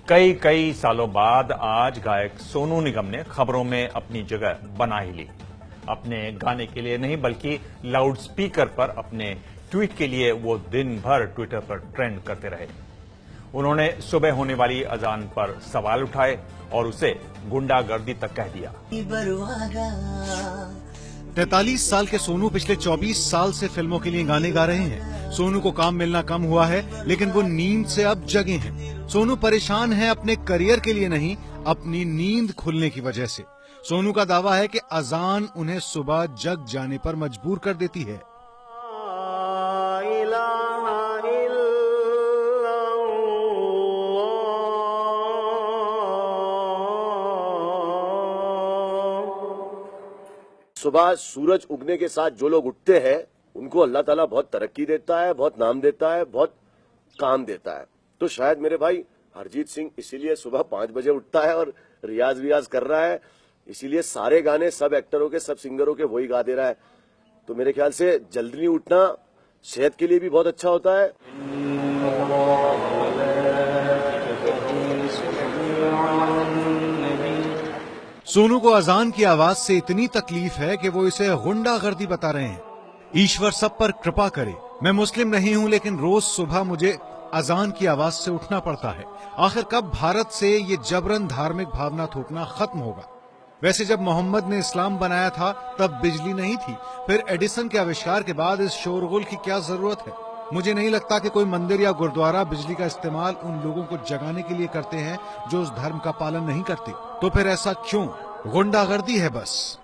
कई सालों बाद आज गायक सोनू निगम ने खबरों में अपनी जगह बना ही ली। अपने गाने के लिए नहीं बल्कि लाउड स्पीकर पर अपने ट्वीट के लिए वो दिन भर ट्विटर पर ट्रेंड करते रहे। उन्होंने सुबह होने वाली अजान पर सवाल उठाए और उसे गुंडागर्दी तक कह दिया। 43 साल के सोनू पिछले 24 साल से फिल्मों के लिए गाने गा रहे हैं। सोनू को काम मिलना कम हुआ है, लेकिन वो नींद से अब जगे हैं। सोनू परेशान है अपने करियर के लिए नहीं, अपनी नींद खुलने की वजह से। सोनू का दावा है कि अजान उन्हें सुबह जग जाने पर मजबूर कर देती है। सुबह सूरज उगने के साथ जो लोग उठते हैं उनको अल्लाह ताला बहुत तरक्की देता है, बहुत नाम देता है, बहुत काम देता है। तो शायद मेरे भाई हरजीत सिंह इसीलिए सुबह 5 बजे उठता है और रियाज कर रहा है, इसीलिए सारे गाने सब एक्टरों के, सब सिंगरों के वही गा दे रहा है। तो मेरे ख्याल से जल्दी उठना सेहत के लिए भी बहुत अच्छा होता है। सोनू को अजान की आवाज से इतनी तकलीफ है कि वो इसे गुंडागर्दी बता रहे हैं। ईश्वर सब पर कृपा करे। मैं मुस्लिम नहीं हूं, लेकिन रोज सुबह मुझे अजान की आवाज से उठना पड़ता है। आखिर कब भारत से ये जबरन धार्मिक भावना थोपना खत्म होगा? वैसे जब मोहम्मद ने इस्लाम बनाया था तब बिजली नहीं थी, फिर एडिसन के आविष्कार के बाद इस शोरगुल की क्या जरूरत है? मुझे नहीं लगता कि कोई मंदिर या गुरुद्वारा बिजली का इस्तेमाल उन लोगों को जगाने के लिए करते हैं जो उस धर्म का पालन नहीं करते। तो फिर ऐसा क्यों? गुंडागर्दी है बस।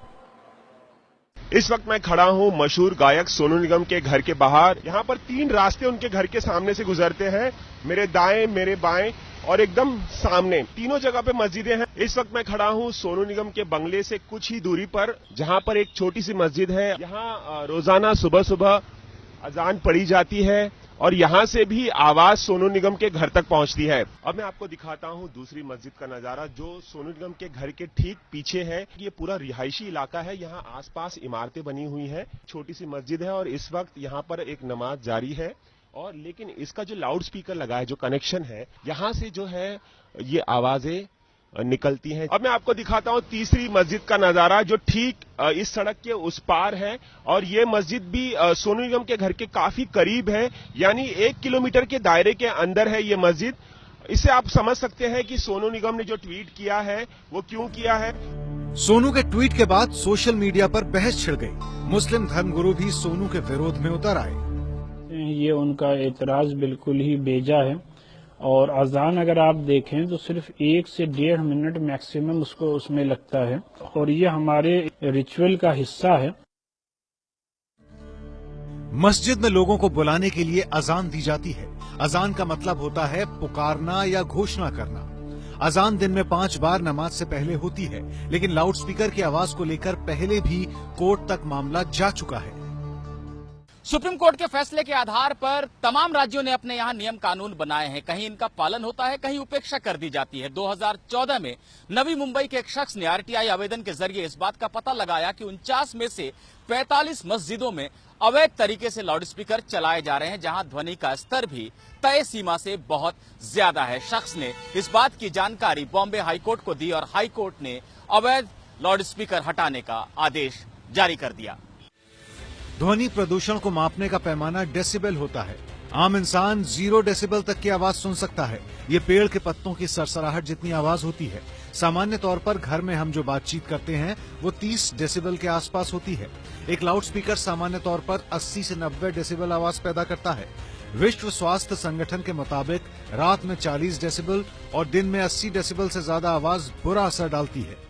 इस वक्त मैं खड़ा हूं मशहूर गायक सोनू निगम के घर के बाहर। यहां पर 3 रास्ते उनके घर के सामने से गुजरते हैं, मेरे दाएं, मेरे बाएं और एकदम सामने। तीनों जगह पे मस्जिदें हैं। इस वक्त मैं खड़ा हूं सोनू निगम के बंगले से कुछ ही दूरी पर, जहां पर एक छोटी सी मस्जिद है। यहां रोजाना सुबह सुबह अजान पढ़ी जाती है और यहां से भी आवाज सोनू निगम के घर तक पहुंचती है। अब मैं आपको दिखाता हूं दूसरी मस्जिद का नजारा जो सोनू निगम के घर के ठीक पीछे है। ये पूरा रिहायशी इलाका है, यहां आसपास इमारतें बनी हुई हैं। छोटी सी मस्जिद है और इस वक्त यहां पर एक नमाज जारी है। और लेकिन इसका जो लाउड स्पीकर लगा है, जो कनेक्शन है, यहां से जो है ये आवाजें निकलती हैं। अब मैं आपको दिखाता हूं तीसरी मस्जिद का नजारा जो ठीक इस सड़क के उस पार है और ये मस्जिद भी सोनू निगम के घर के काफी करीब है, यानी 1 किलोमीटर के दायरे के अंदर है ये मस्जिद। इससे आप समझ सकते हैं कि सोनू निगम ने जो ट्वीट किया है वो क्यों किया है। सोनू के ट्वीट के बाद सोशल मीडिया पर बहस छिड़ गई। मुस्लिम धर्मगुरु भी सोनू के विरोध में उतर आए। ये उनका एतराज बिल्कुल ही बेजा है और अजान अगर आप देखें तो सिर्फ 1 से 1.5 मिनट मैक्सिमम उसको उसमें लगता है और ये हमारे रिचुअल का हिस्सा है। मस्जिद में लोगों को बुलाने के लिए अजान दी जाती है। अजान का मतलब होता है पुकारना या घोषणा करना। अजान दिन में 5 बार नमाज से पहले होती है, लेकिन लाउडस्पीकर की आवाज को लेकर पहले भी कोर्ट तक मामला जा चुका है। सुप्रीम कोर्ट के फैसले के आधार पर तमाम राज्यों ने अपने यहाँ नियम कानून बनाए हैं। कहीं इनका पालन होता है, कहीं उपेक्षा कर दी जाती है। 2014 में नवी मुंबई के एक शख्स ने आरटीआई आवेदन के जरिए इस बात का पता लगाया कि 49 में से 45 मस्जिदों में अवैध तरीके से लाउडस्पीकर चलाए जा रहे हैं, जहां ध्वनि का स्तर भी तय सीमा से बहुत ज्यादा है। शख्स ने इस बात की जानकारी बॉम्बे हाईकोर्ट को दी और हाईकोर्ट ने अवैध लाउडस्पीकर हटाने का आदेश जारी कर दिया। ध्वनि प्रदूषण को मापने का पैमाना डेसिबल होता है। आम इंसान 0 डेसिबल तक की आवाज सुन सकता है। ये पेड़ के पत्तों की सरसराहट जितनी आवाज होती है। सामान्य तौर पर घर में हम जो बातचीत करते हैं वो 30 डेसिबल के आसपास होती है। एक लाउडस्पीकर सामान्य तौर पर 80 से 90 डेसिबल आवाज पैदा करता है। विश्व स्वास्थ्य संगठन के मुताबिक रात में 40 डेसिबल और दिन में 80 डेसिबल से ज्यादा आवाज बुरा असर डालती है।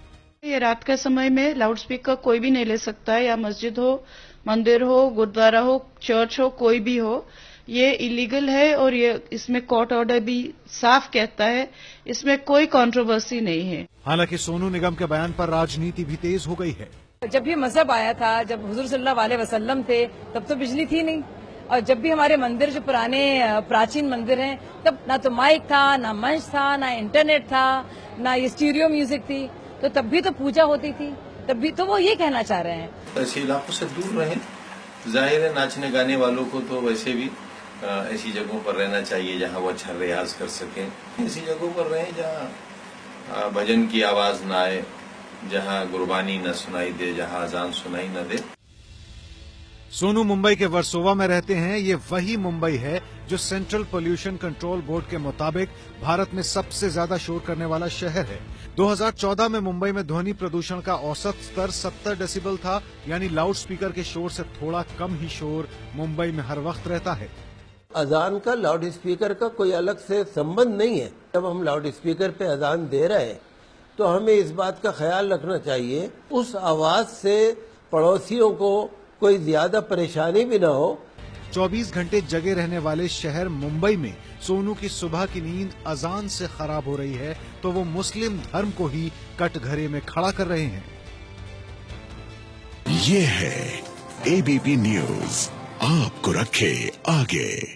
ये रात के समय में लाउडस्पीकर कोई भी नहीं ले सकता है, या मस्जिद हो, मंदिर हो, गुरुद्वारा हो, चर्च हो, कोई भी हो। ये इलीगल है और ये इसमें कोर्ट ऑर्डर भी साफ कहता है, इसमें कोई कंट्रोवर्सी नहीं है। हालांकि सोनू निगम के बयान पर राजनीति भी तेज हो गई है। जब भी मजहब आया था, जब हुजूर सल्लल्लाहु अलैहि वसल्लम थे, तब तो बिजली थी नहीं। और जब भी हमारे मंदिर जो पुराने प्राचीन मंदिर हैं, तब ना तो माइक था, ना मंच था, ना इंटरनेट था, ना ये स्टीरियो म्यूजिक थी। तो तब भी तो पूजा होती थी, तब भी तो वो ये कहना चाह रहे हैं ऐसे इलाकों से दूर रहें। जाहिर है नाचने गाने वालों को तो वैसे भी ऐसी जगहों पर रहना चाहिए जहां वो अच्छा रियाज कर सकें। ऐसी जगहों पर रहें जहां भजन की आवाज ना आए, जहां गुरबानी न सुनाई दे, जहां अजान सुनाई न दे। सोनू मुंबई के वर्सोवा में रहते हैं। ये वही मुंबई है जो सेंट्रल पोल्यूशन कंट्रोल बोर्ड के मुताबिक भारत में सबसे ज्यादा शोर करने वाला शहर है। 2014 में मुंबई में ध्वनि प्रदूषण का औसत स्तर 70 डेसिबल था, यानी लाउड स्पीकर के शोर से थोड़ा कम ही शोर मुंबई में हर वक्त रहता है। अजान का लाउड स्पीकर का कोई अलग से संबंध नहीं है। जब हम लाउड स्पीकर पे अजान दे रहे हैं तो हमें इस बात का ख्याल रखना चाहिए उस आवाज से पड़ोसियों को कोई ज्यादा परेशानी भी ना हो। 24 घंटे जगे रहने वाले शहर मुंबई में सोनू की सुबह की नींद अजान से खराब हो रही है तो वो मुस्लिम धर्म को ही कटघरे में खड़ा कर रहे हैं। ये है एबीपी न्यूज, आपको रखे आगे।